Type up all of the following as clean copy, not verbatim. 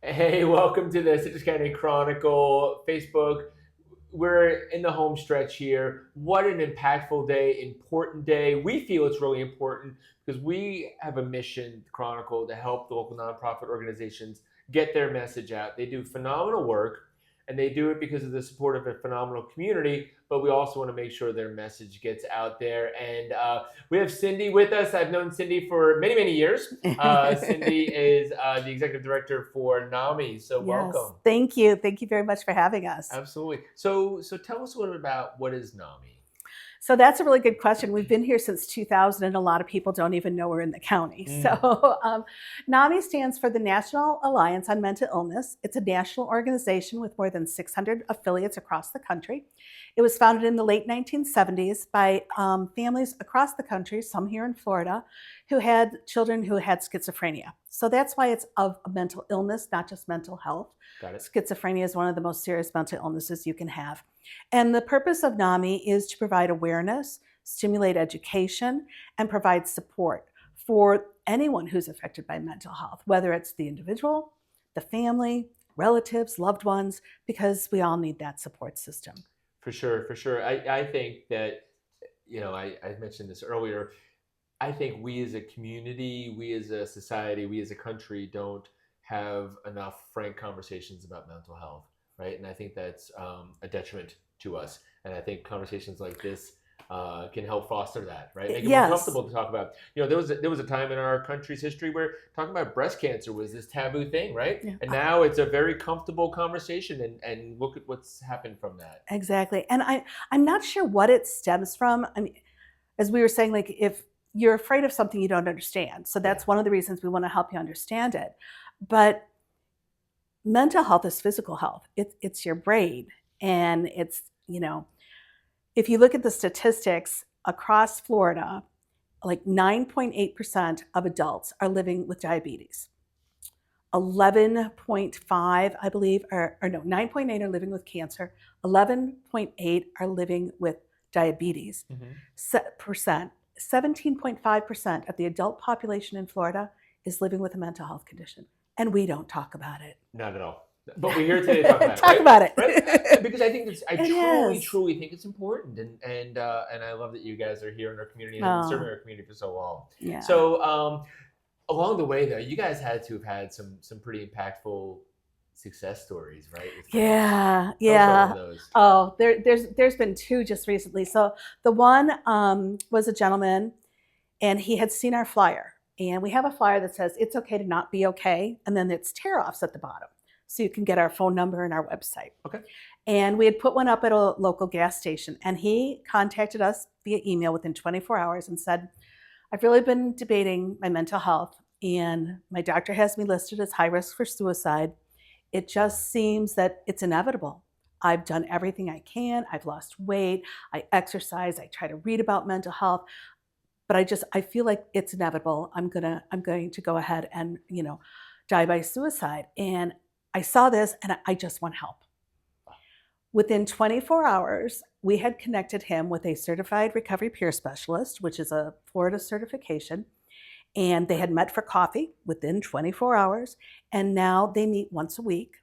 Hey, welcome to the Citrus County Chronicle Facebook. We're in the home stretch here. What an impactful day, important day. We feel it's really important because we have a mission, the Chronicle, to help the local nonprofit organizations get their message out. They do phenomenal work and they do it because of the support of a phenomenal community, but we also want to make sure their message gets out there. And we have Cindy with us. I've known Cindy for many, many years. Cindy is the executive director for NAMI. So Yes, welcome. thank you. Thank you very much for having us. Absolutely. So tell us a little bit about what is NAMI. So that's a really good question. We've been here since 2000, and a lot of people don't even know we're in the county. Mm. NAMI stands for the National Alliance on Mental Illness. It's a national organization with more than 600 affiliates across the country. It was founded in the late 1970s by families across the country, some here in Florida, who had children who had schizophrenia. So that's why it's of mental illness, not just mental health. Got it. Schizophrenia is one of the most serious mental illnesses you can have. And the purpose of NAMI is to provide awareness, stimulate education, and provide support for anyone who's affected by mental health, whether it's the individual, the family, relatives, loved ones, because we all need that support system. For sure, for sure. I think that, I mentioned this earlier. I think we as a community, we as a society, we as a country don't have enough frank conversations about mental health, right? And I think that's a detriment to us. And I think conversations like this can help foster that, right? Make it more Yes. comfortable to talk about. There was a time in our country's history where talking about breast cancer was this taboo thing, right? Yeah. And now it's a very comfortable conversation. And look at what's happened from that. Exactly. And I'm not sure what it stems from. I mean, as we were saying, like if you're afraid of something you don't understand. So Yeah, that's one of the reasons we want to help you understand it. But mental health is physical health. It's your brain. And if you look at the statistics across Florida, like 9.8% of adults are living with diabetes. 11.5, I believe, or no, 9.8 are living with cancer. 11.8 are living with diabetes. hmm Percent, 17.5% of the adult population in Florida is living with a mental health condition. And we don't talk about it. not at all. But we're here today to talk about it, Talk right? about it. Right? Because I think I It truly, is. truly think it's important, and I love that you guys are here in our community and have been serving Oh, our community for so long. yeah. So along the way, though, you guys had to have had some pretty impactful success stories, right? With families. Yeah, Tell us about one yeah. of those. Oh, there's been two just recently. So the one was a gentleman, and he had seen our flyer, and we have a flyer that says it's okay to not be okay, and then it's tear offs at the bottom, so you can get our phone number and our website. Okay. And we had put one up at a local gas station, and he contacted us via email within 24 hours and said, I've really been debating my mental health, and my doctor has me listed as high risk for suicide. It just seems that it's inevitable. I've done everything I can. I've lost weight. I exercise. I try to read about mental health, but I feel like it's inevitable. I'm going to go ahead and die by suicide. And I saw this, and I just want help. Within 24 hours, we had connected him with a certified recovery peer specialist, which is a Florida certification, and they had met for coffee within 24 hours, and now they meet once a week.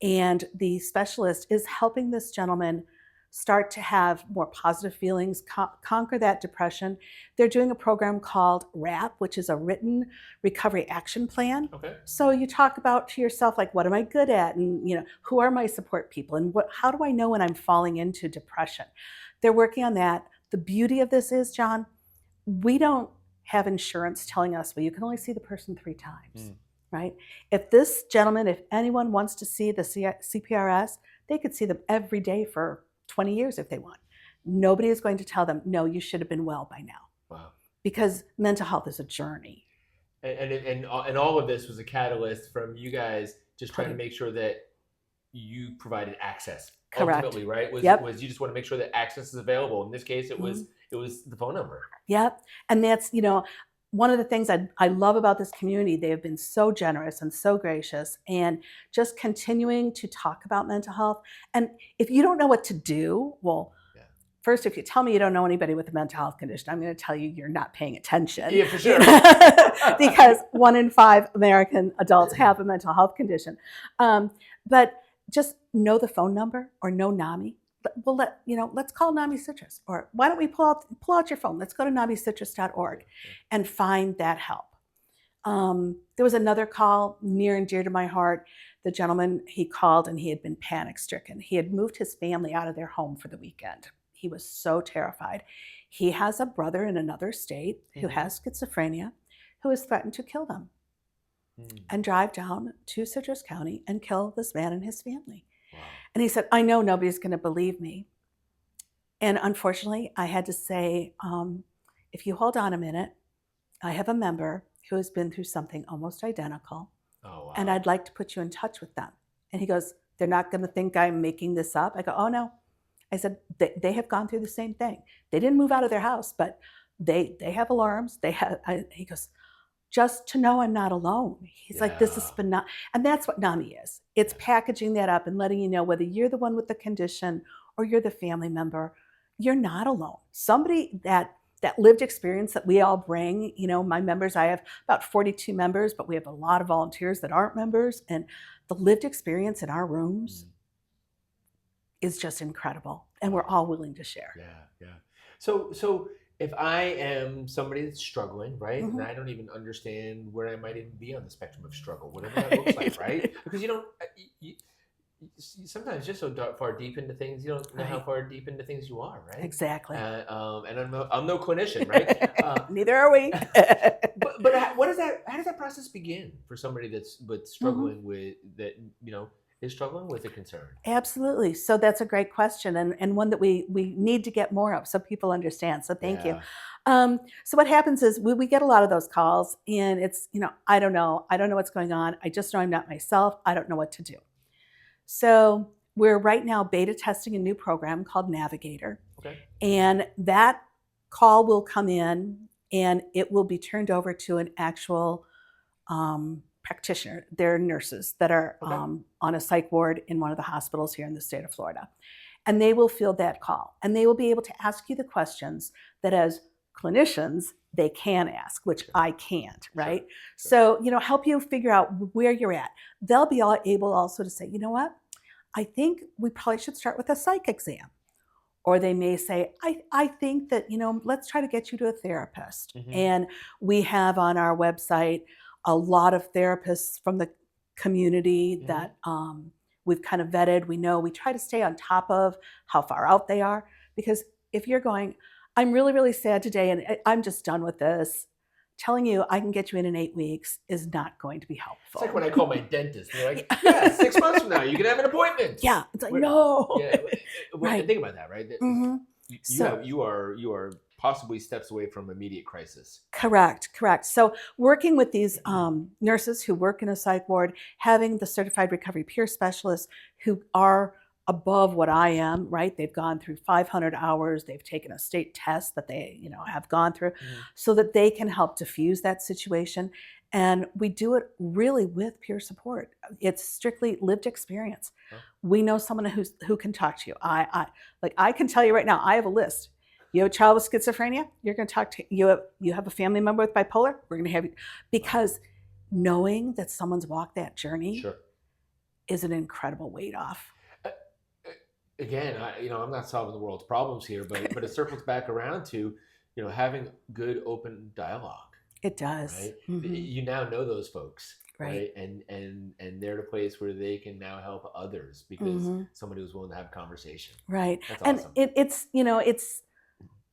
And the specialist is helping this gentleman start to have more positive feelings, conquer that depression. They're doing a program called RAP, which is a written recovery action plan. Okay. So you talk about to yourself, like, what am I good at? And, who are my support people? And how do I know when I'm falling into depression? They're working on that. The beauty of this is, John, we don't have insurance telling us, well, you can only see the person 3 times, Mm. right? If this gentleman, if anyone wants to see the CPRS, they could see them every day for 20 years if they want. Nobody is going to tell them, no, you should have been well by now, Wow. because mental health is a journey. And all of this was a catalyst from you guys just trying to Correct. make sure that you provided access. Correct. Ultimately, right? Yep. Was you just want to make sure that access is available. In this case, Mhm. it was the phone number. Yep. And that's, one of the things I love about this community. They have been so generous and so gracious, and just continuing to talk about mental health. And if you don't know what to do, well, Yeah. first, if you tell me you don't know anybody with a mental health condition, I'm going to tell you you're not paying attention. Yeah, for sure. Because 1 in 5 American adults have a mental health condition. But just know the phone number or know NAMI. Let's call NAMI Citrus. Or why don't we pull out your phone? Let's go to namicitrus.org and find that help. There was another call near and dear to my heart. The gentleman, he called and he had been panic stricken. He had moved his family out of their home for the weekend. He was so terrified. He has a brother in another state who has schizophrenia, who has threatened to kill them and drive down to Citrus County and kill this man and his family. Wow. And he said, I know nobody's going to believe me. And unfortunately, I had to say, if you hold on a minute, I have a member who has been through something almost identical. Oh, wow. And I'd like to put you in touch with them. And he goes, they're not going to think I'm making this up. I go, oh, no. I said, they have gone through the same thing. They didn't move out of their house, but they have alarms. He goes, just to know I'm not alone. He's like, this is phenomenal. And that's what NAMI is. It's packaging that up and letting you know whether you're the one with the condition or you're the family member, you're not alone. Somebody that lived experience that we all bring, my members, I have about 42 members, but we have a lot of volunteers that aren't members. And the lived experience in our rooms is just incredible. And we're all willing to share. Yeah. So if I am somebody that's struggling, right, and I don't even understand where I might even be on the spectrum of struggle, whatever that looks like, right? Because sometimes just so far deep into things, you don't know how far deep into things you are, right? Exactly. And I'm no clinician, right? Neither are we. but how does that process begin for somebody that's struggling with that, is struggling with a concern? Absolutely. So that's a great question and one that we need to get more of so people understand. So thank you. So what happens is we get a lot of those calls and it's, I don't know what's going on. I just know I'm not myself. I don't know what to do. So we're right now beta testing a new program called Navigator. Okay. And that call will come in and it will be turned over to an actual practitioner. They're nurses that are on a psych ward in one of the hospitals here in the state of Florida. And they will field that call. And they will be able to ask you the questions that as clinicians, they can ask, which I can't, right? Sure. So, help you figure out where you're at. They'll be able also to say, you know what? I think we probably should start with a psych exam. Or they may say, I think that, let's try to get you to a therapist. And we have on our website a lot of therapists from the community that we've kind of vetted. We try to stay on top of how far out they are. Because if you're going, I'm really, really sad today and I'm just done with this, telling you I can get you in 8 weeks is not going to be helpful. It's like when I call my dentist. They're like, yeah, 6 months from now, you can have an appointment. Yeah. It's like, no. Yeah. Right. Think about that, right? You are possibly steps away from immediate crisis. Correct. So working with these nurses who work in a psych ward, having the certified recovery peer specialists who are above what I am, right? They've gone through 500 hours. They've taken a state test that they, have gone through so that they can help diffuse that situation. And we do it really with peer support. It's strictly lived experience. Oh. We know someone who can talk to you. I can tell you right now, I have a list. You have a child with schizophrenia, you're going to talk to you have a family member with bipolar, we're going to have you, because knowing that someone's walked that journey is an incredible weight off. Again, I'm not solving the world's problems here, but it circles back around to, having good open dialogue. It does. Right? You now know those folks, right? And they're the place where they can now help others because somebody was willing to have a conversation. Right. That's and awesome.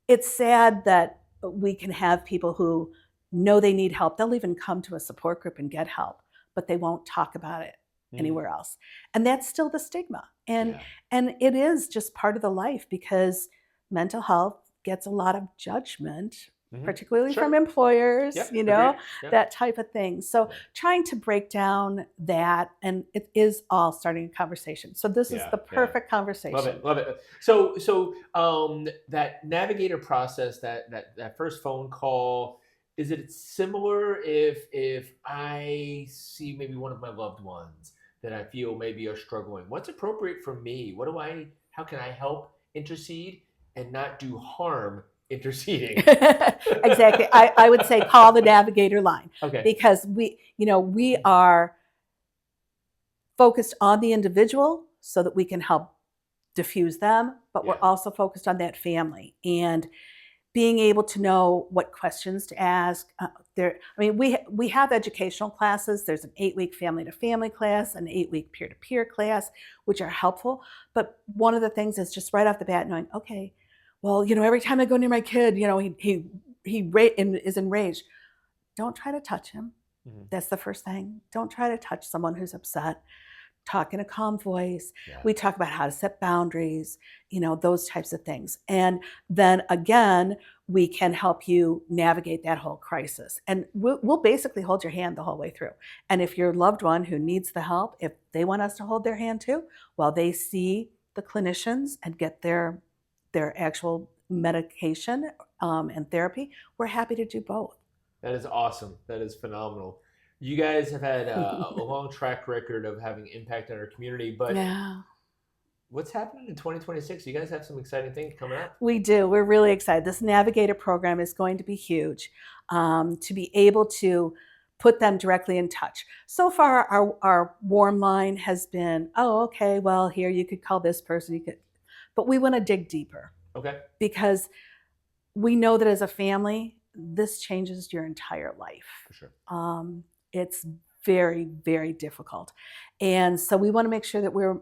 It's sad that we can have people who know they need help. They'll even come to a support group and get help, but they won't talk about it anywhere else. And that's still the stigma. And it is just part of the life because mental health gets a lot of judgment, particularly from employers, that type of thing. So trying to break down that, and it is all starting a conversation. So this is the perfect conversation. Love it. So that navigator process, that first phone call, is it similar if I see maybe one of my loved ones that I feel maybe are struggling? What's appropriate for me? How can I help intercede? and not do harm interceding. Exactly. I would say call the navigator line. Okay. Because we are focused on the individual so that we can help diffuse them, but we're also focused on that family and being able to know what questions to ask. We have educational classes. There's an 8-week family-to-family class, an 8-week peer-to-peer class, which are helpful. But one of the things is just right off the bat knowing, okay, well, every time I go near my kid, he is enraged. Don't try to touch him. Mm-hmm. That's the first thing. Don't try to touch someone who's upset. Talk in a calm voice. Yeah. We talk about how to set boundaries, those types of things. And then again, we can help you navigate that whole crisis. And we'll basically hold your hand the whole way through. And if your loved one who needs the help, if they want us to hold their hand too, while they see the clinicians and get their actual medication and therapy, we're happy to do both. That is awesome. That is phenomenal. You guys have had a long track record of having impact on our community, but what's happening in 2026? You guys have some exciting things coming up. We do. We're really excited. This Navigator program is going to be huge, to be able to put them directly in touch. So far, our warm line has been, oh, okay, well, here you could call this person, but we want to dig deeper. Okay. Because we know that as a family, this changes your entire life. For sure. It's very, very difficult. And so we want to make sure that we're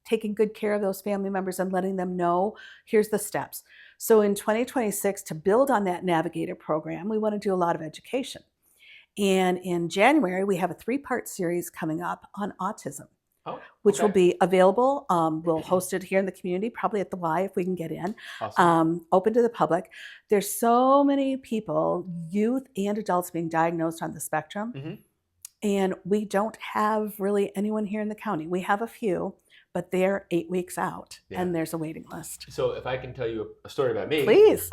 taking good care of those family members and letting them know, here's the steps. So in 2026, to build on that Navigator program, we want to do a lot of education. And in January, we have a 3-part series coming up on autism, which will be available. We'll host it here in the community, probably at the Y if we can get in, open to the public. There's so many people, youth and adults, being diagnosed on the spectrum. Mm-hmm. And we don't have really anyone here in the county. We have a few, but they're 8 weeks out, and there's a waiting list. So if I can tell you a story about me. Please.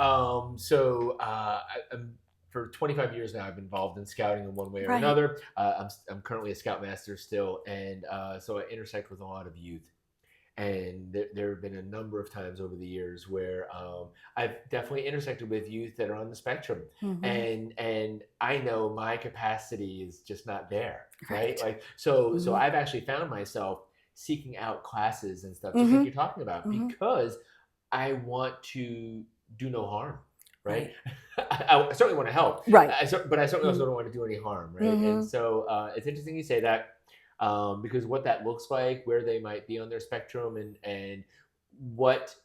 For 25 years now, I've been involved in scouting in one way or another. I'm currently a scoutmaster still, and so I intersect with a lot of youth. And there have been a number of times over the years where I've definitely intersected with youth that are on the spectrum, mm-hmm. and I know my capacity is just not there, right? So I've actually found myself seeking out classes and stuff, just like you're talking about, because I want to do no harm. Right. I certainly want to help. Right. But I certainly also don't want to do any harm. Right. And so it's interesting you say that because what that looks like, where they might be on their spectrum, and what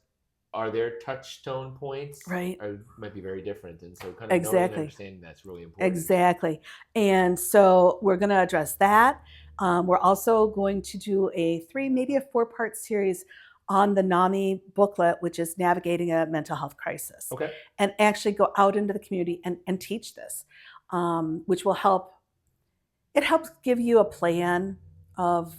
are their touchstone points, might be very different. And so kind of knowing and understanding that's really important. Exactly. And so we're going to address that. We're also going to do a 3, maybe a 4-part series on the NAMI booklet, which is Navigating a Mental Health Crisis. Okay. And actually go out into the community and teach this, which will help. It helps give you a plan of,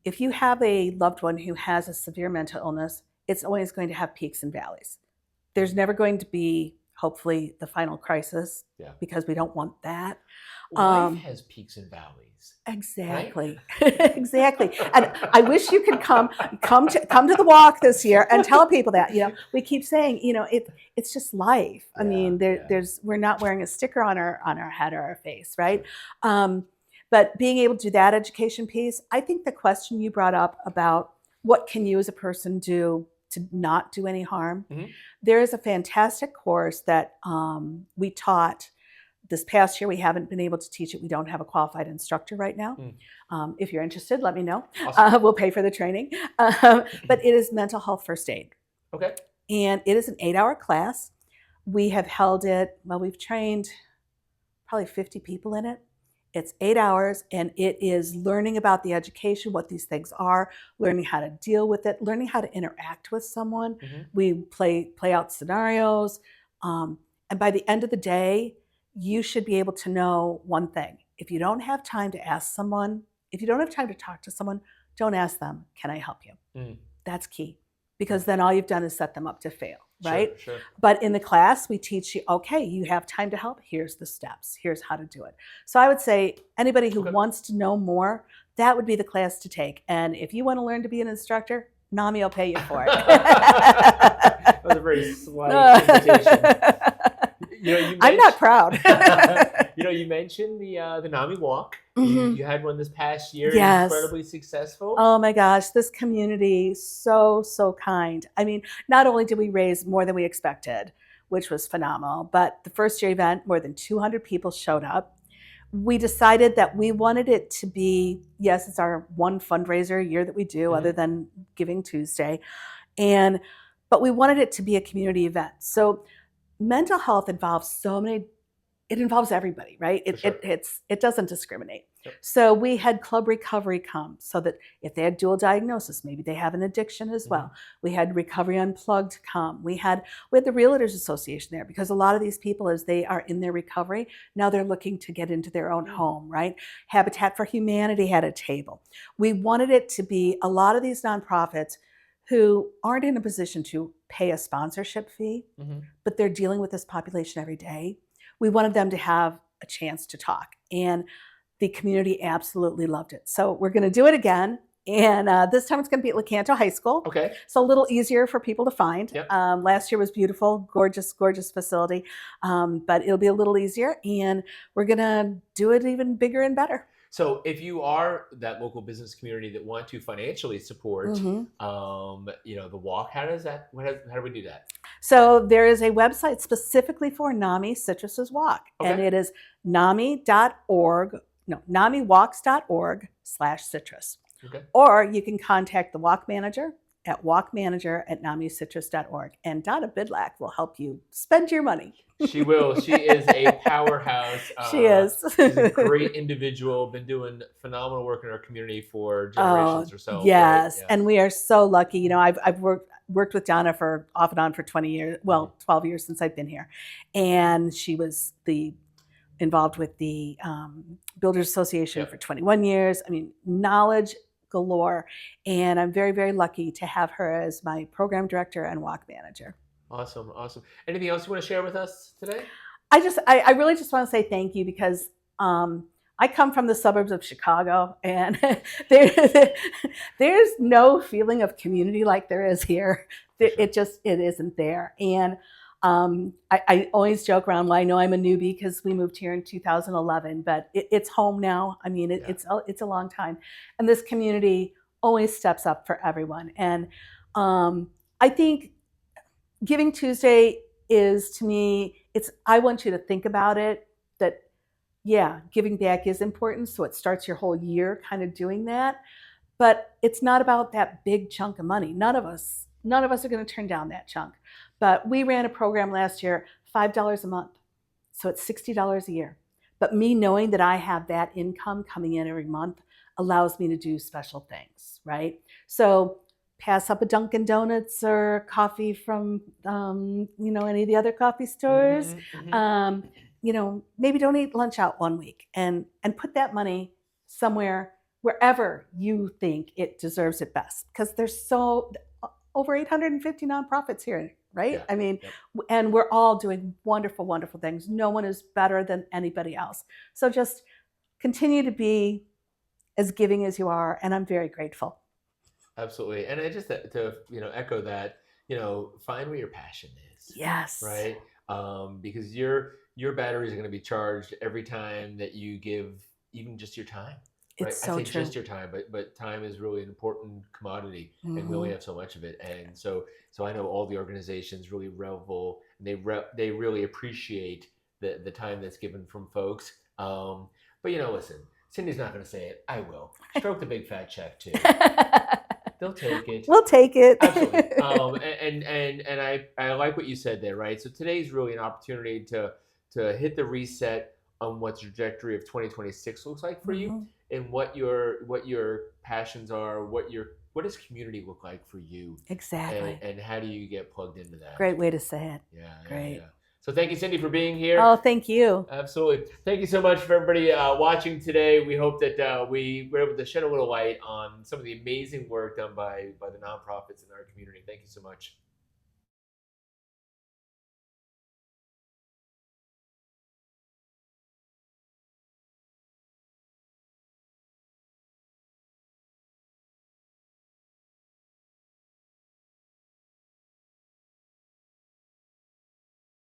if you have a loved one who has a severe mental illness, it's always going to have peaks and valleys. There's never going to be, hopefully, the final crisis, because we don't want that. Life has peaks and valleys. Exactly. Right? Exactly. And I wish you could come to the walk this year and tell people that, we keep saying, it's just life. I mean, we're not wearing a sticker on our head or our face, right? But being able to do that education piece, I think the question you brought up about what can you as a person do to not do any harm, there is a fantastic course that we taught. This past year, we haven't been able to teach it. We don't have a qualified instructor right now. If you're interested, let me know. Awesome. We'll pay for the training. But it is mental health first aid. Okay. And it is an 8-hour class. We have held it, we've trained probably 50 people in it. It's 8 hours, and it is learning about the education, what these things are, learning how to deal with it, learning how to interact with someone. We play out scenarios. And by the end of the day, you should be able to know one thing. If you don't have time to ask someone, if you don't have time to talk to someone, don't ask them, can I help you? That's key, because then all you've done is set them up to fail, right? Sure. But in the class, we teach you, okay, you have time to help. Here's the steps. Here's how to do it. So I would say anybody who wants to know more, that would be the class to take. And if you want to learn to be an instructor, NAMI will pay you for it. That was a very slight invitation. I'm not proud. You mentioned the NAMI walk. Mhm. You had one this past year. Yes. Incredibly successful. Oh my gosh, this community, so kind. I mean, not only did we raise more than we expected, which was phenomenal, but the first year event, more than 200 people showed up. We decided that we wanted it to be, yes, it's our one fundraiser a year that we do, other than Giving Tuesday, but we wanted it to be a community event. So mental health involves it involves everybody, right? It doesn't discriminate. Yep. So we had Club Recovery come, so that if they had dual diagnosis, maybe they have an addiction as well. We had Recovery Unplugged come. We had the Realtors Association there, because a lot of these people, as they are in their recovery, now they're looking to get into their own home, right? Habitat for Humanity had a table. We wanted it to be a lot of these nonprofits who aren't in a position to pay a sponsorship fee, but they're dealing with this population every day. We wanted them to have a chance to talk, and the community absolutely loved it. So we're going to do it again, and this time it's going to be at Lecanto High School. Okay. So a little easier for people to find. Yep. Last year was beautiful, gorgeous facility, but it'll be a little easier, and we're going to do it even bigger and better. So if you are that local business community that want to financially support, the walk, how do we do that? So there is a website specifically for NAMI Citrus's Walk, and it is namiwalks.org/citrus. Okay. Or you can contact the walk manager at walkmanager@namicitrus.org, and Donna Bidlack will help you spend your money. She will. She is a powerhouse. She is. She's a great individual, been doing phenomenal work in our community for generations herself. Yes, right? and we are so lucky. I've worked with Donna for off and on for 20 years, 12 years since I've been here. And she was involved with the Builders Association for 21 years. I mean, knowledge galore. And I'm very, very lucky to have her as my program director and walk manager. Awesome. Anything else you want to share with us today? I really just want to say thank you, because I come from the suburbs of Chicago, and there's no feeling of community like there is here. It isn't there. And I always joke around, well, I know I'm a newbie because we moved here in 2011, but it's home now. I mean, it's a long time. And this community always steps up for everyone. And I think Giving Tuesday is, to me, I want you to think about it, that, yeah, giving back is important. So it starts your whole year kind of doing that. But it's not about that big chunk of money. None of us are going to turn down that chunk. But we ran a program last year, $5 a month. So it's $60 a year. But me knowing that I have that income coming in every month allows me to do special things, right? So pass up a Dunkin' Donuts or coffee from, any of the other coffee stores. Maybe don't eat lunch out one week, and put that money somewhere, wherever you think it deserves it best. Because there's over 850 nonprofits here, right? Yeah. I mean, and we're all doing wonderful, wonderful things. No one is better than anybody else. So just continue to be as giving as you are, and I'm very grateful. Absolutely. And I just to echo that, find where your passion is. Yes. Right. Because your batteries are going to be charged every time that you give even just your time. Right? It's so I say true. Just your time, but time is really an important commodity, and we only have so much of it. And so I know all the organizations really revel, and they really appreciate the time that's given from folks. But listen, Cindy's not going to say it. I will. Stroke the big fat check too. They'll take it. We'll take it. Absolutely. And I like what you said there, right? So today's really an opportunity to hit the reset on what the trajectory of 2026 looks like for you, and what your passions are, what does community look like for you? Exactly. And how do you get plugged into that? Great way to say it. Yeah. Great. Yeah. So thank you, Cindy, for being here. Oh, thank you. Absolutely. Thank you so much for everybody watching today. We hope that we were able to shed a little light on some of the amazing work done by the nonprofits in our community. Thank you so much.